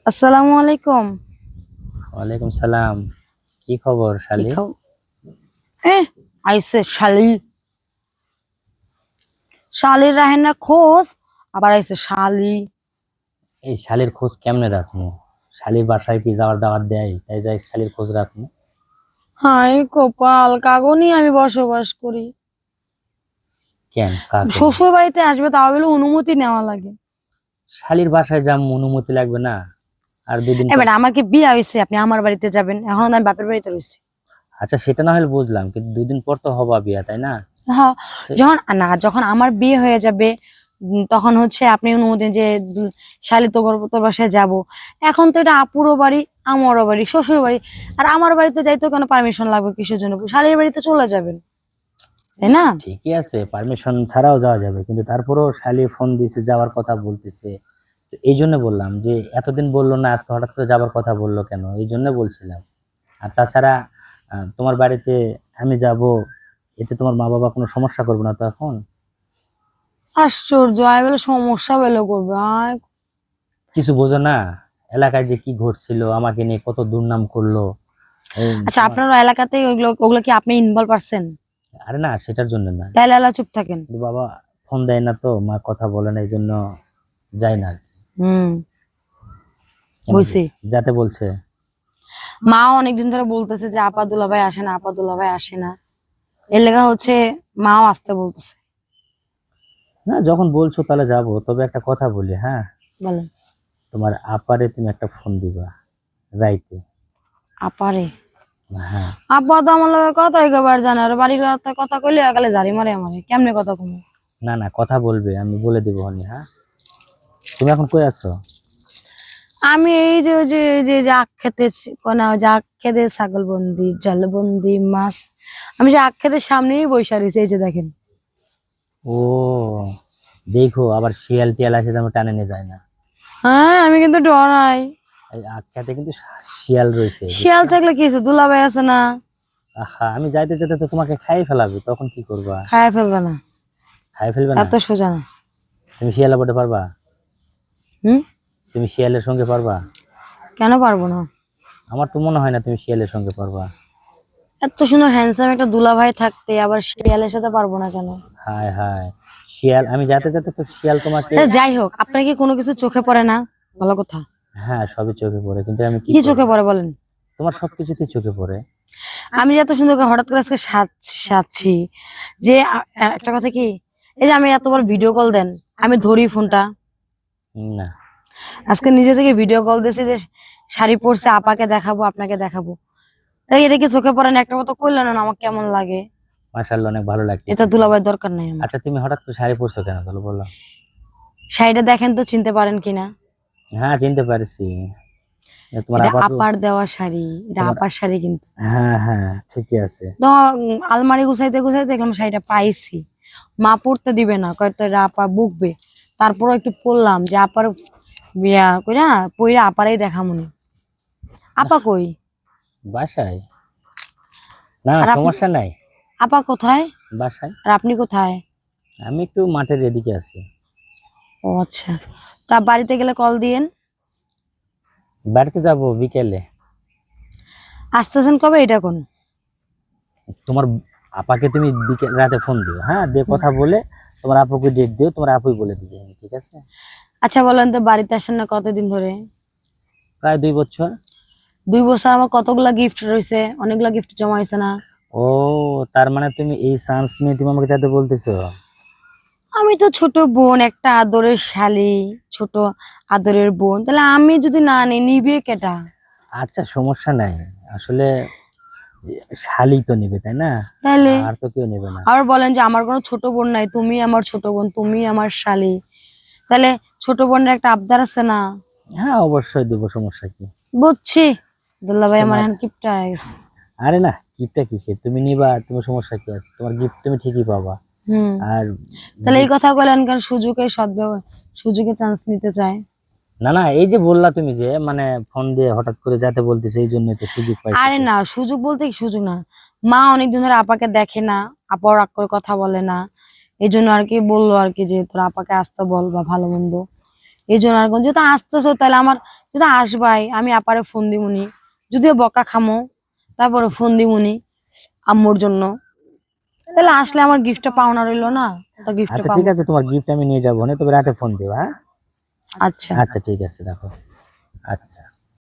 আসসালামু আলাইকুম। ওয়ালাইকুম সালাম। কি খবর কি শালি? হ্যাঁ, আইসে শালি। শালির রাহেন না খোঁজ, আবার আইসে শালি। এই শালির খোঁজ কেমনে রাখবো? শালির বাসায় কি যাওয়ার দাওয়াত দেয়, তাই যাই শালির খোঁজ রাখবো? হাই কপাল, কাগনি আমি বসবাস করি। কেন কাকে? শ্বশুর বাড়িতে আসবে তাও বলে অনুমতি নেওয়া লাগে। শালির বাসায় যাম, অনুমতি লাগবে না? আর দুদিন পর। এবার আমার কি বিয়ে হয়েছে আপনি আমার বাড়িতে যাবেন? এখন আমি বাপের বাড়িতে রয়েছি। আচ্ছা সেটা না হলে বুঝলাম, কিন্তু দুদিন পর তো হবা বিয়া, তাই না? হ্যাঁ, যখন আমার বিয়ে হয়ে যাবে তখন হচ্ছে আপনি অনুমতি যে শালি তোর বাসায় যাবো। এখন তো এটা আপুরও বাড়ি, আমারও বাড়ি, শ্বশুর বাড়ি। আর আমার বাড়িতে যাইতে কেন পারমিশন লাগবে কিসের জন্য? শালির বাড়িতে চলে যাবেন, তাই না? ঠিকই আছে, পারমিশন ছাড়াও যাওয়া যাবে, কিন্তু তারপরও শালি ফোন দিছে, যাওয়ার কথা বলতেছে। তো এই জন্য বললাম যে এতদিন বললো না, আজকে হঠাৎ করে যাবার কথা বললো কেন, এই জন্য বলছিলাম। আর তাছাড়া তোমার বাড়িতে আমি যাব, এতে তোমার মা বাবা কোনো সমস্যা করবে না তো এখন? আশ্চর্য, আয় বলে সমস্যা বেলো করবে আয়। কিছু বোঝো না? এলাকায় যে কি ঘটছিল, আমাকে নিয়ে কত দুর্নাম করলো। এই আচ্ছা, আপনার এলাকাতে ওইগুলো ওগুলো কি আপনি ইনভলভ পারছেন? আরে না, সেটার জন্য না। তাইলে আল্লাহ চুপ থাকেন। কিন্তু বাবা ফোন দেয় না, তো মা কথা বলে না, এই জন্য যাই না আর কি। হুম, কেন বুঝছি। যাতে বলছে? মা অনেকদিন ধরে বলতেছে যে আপা দুলাভাই আসে না, আপা দুলাভাই আসে না। এর লেগা হচ্ছে মাও আসতে বলতেছে। না, যখন বলছো তাহলে যাবো, তবে একটা কথা বলি, হ্যাঁ? বলেন। তোমার আপারে তুমি একটা ফোন দিবা রাইতে। আপারে? হ্যাঁ। আপা তো আমার লগে কথা কইবার জানে, আর বাড়ির কথা কইলে গেলে জারি মারে আমারে, কেমনে কথা কমু? না না, কথা বলবে, আমি বলে দিব হনি, হ্যাঁ? তুমি এখন কই আছো? আমি এই যে ওই যে এই যে যে আখ খেতে কোনা ওই যে আখ খেতে ছাগল বন্দি জাল বন্দি মাছ, আমি যে আখ খেতে সামনেই বসে রয়েছে, এই যে দেখেন। ও, দেখো আবার শিয়াল টিয়াল আসে যেন টানে নিয়ে যায় না। হ্যাঁ, আমি কিন্তু ডরাই। এই আখ্যাতে কিন্তু শিয়াল রয়েছে, শিয়াল বুঝছো? থাকলে কি হয়েছে, দুলাভাই আছে না? আহা, আমি যাইতে যেতে তো তোমাকে খাই ফেলাবে, তখন কি করবা? খায় ফেলবে না? খাই ফেলবে না? এত সোজা না। তুমি শিয়ালে বটে পারবা? হুম, তুমি শিয়ালের সঙ্গে পারবা? কেন পারবো না? আমার তো মনে হয় না তুমি শিয়ালের সঙ্গে পারবা। এত সুন্দর হ্যান্ডসাম একটা দুলাভাই থাকতে আবার শিয়ালের সাথে পারবো না কেন? হায় হায়, শিয়াল আমি যাতে যাতে তো শিয়াল তোমাকে। যাই হোক, আপনার কি কোনো কিছু চোখে পড়ে না? ভালো কথা। হ্যাঁ, সবই চোখে পড়ে, কিন্তু আমি কি কি করবো? চোখে পড়ে বলেন? তোমার সবকিছুতেই চোখে পড়ে। আমি যে এত সুন্দর করে হঠাৎ করে আজকে সাজছি যে একটা কথা কি, এই যে আমি এতবার ভিডিও কল দেন, আমি ধরি ফোনটা। না। আজকে নিজে থেকে ভিডিও কল দিয়েছি যে শাড়ি পরছে, আপাকে দেখাবো, আপনাকে দেখাবো। তাই এটা কি চোখে পড়ে না? একটা কথা কইলেন না আমার কেমন লাগে? মাশাআল্লাহ, অনেক ভালো এটা লাগতেছে। দুলাভাই দরকার নাই আমার। আচ্ছা, তুমি হঠাৎ করে শাড়ি পরছো কেন তাহলে বলো? শাড়িটা দেখেন তো, চিনতে পারেন কিনা? হ্যাঁ, চিনতে পারছি। তোমার এটা আপাকে। আপার দেওয়া শাড়ি, এটা তোমার। আপার শাড়ি কিন্তু। হ্যাঁ হ্যাঁ, ঠিকই আছে। তো আলমারি গুছাইতে গুছাইতে দেখলাম শাড়িটা পাইছি। মা পড়তে দিবে না, কয়তো এটা আপা বুকবে। তারপরও একটু পড়লাম যে আপার বিয়া কইরা পইরা আপারাই দেখা মনে। আপা কই? বাসায়। না না, আর আপনি? সমস্যা নাই। আপা কোথায়? বাসায়। আর আপনি কোথায়? আমি একটু মাঠের এদিকে আছি। ও আচ্ছা, তা বাড়িতে গেলে কল দিয়েন। বাড়িতে যাব বিকেলে। আসতেছেন কবে, এটা কোন? তোমার আপাকে তুমি বিকেল রাতে ফোন দিও, হ্যাঁ, দিয়ে কথা বলে তোমার আপুকে ডেট দিও, তোমার আপুই বলে দিবে, ঠিক আছে? আচ্ছা বলেন তো, বাড়িতে আসেন না কতদিন ধরে? প্রায় 2 বছর। 2 বছর আমার কতগুলা গিফট রয়েছে, অনেকগুলা গিফট জমা হয়েছে না? ও, তার মানে তুমি এই চান্স নিয়ে তুমি আমাকে যাতে বলতেছো? আমি তো ছোট বোন, একটা আদরের শালি, ছোট আদরের বোন, তাহলে আমি যদি না নিই নিবে কেটা? আচ্ছা, সমস্যা নাই। আসলে শালি তো নেবে, তাই না? তাহলে আর তো কেউ নেবে না। আবার বলেন যে আমার কোনো ছোট বোন নাই, তুমি আমার ছোট বোন, তুমি আমার শালি, তাহলে ছোট বোনের একটা আবদার আছে না? হ্যাঁ, অবশ্যই দেবো, সমস্যা কি? বুঝছি। দুল্লা ভাই আমার তোমার। এখন কিপটা হয়ে গেছে। আরে না, গিফটটা কিসের, তুমি নিবা, তোমার সমস্যা কি আছে? তোমার গিফট তুমি ঠিকই পাবা। হুম, আর তাহলে এই কথা বলেন কারণ সুযোগে সদ্ব্যবহার, সুযোগে চান্স নিতে চায়। না না, এই যে বললা তুমি যে মানে ফোন দিয়ে হঠাৎ করে যাতে বলতেছে, এই জন্যই তো সুযোগ পাইছো আরে তো। না, সুযোগ বলতে কি সুযোগ না, মা অনেকদিন ধরে আপাকে দেখে না, আপাও রাগ করে কথা বলে না। এই জন্য আর কি বললো আর কি যে তোর আপাকে আসতে বল বা ভালো মন্দ। এই জন্য আর কি, যেহেতু আসতেছো তাহলে আমার যদি আসবাই আমি আপারে ফোন দিমুনি, যদিও বকা খামো তারপরে ফোন দিমুনি আম্মুর জন্য। তাহলে আসলে আমার গিফটটা পাওনা রইলো না, তো গিফটটা আচ্ছা পাবো। ঠিক আছে, তোমার গিফট আমি নিয়ে যাবো না, তবে রাতে ফোন দিও। হ্যাঁ আচ্ছা। আচ্ছা ঠিক আছে, দেখো। আচ্ছা।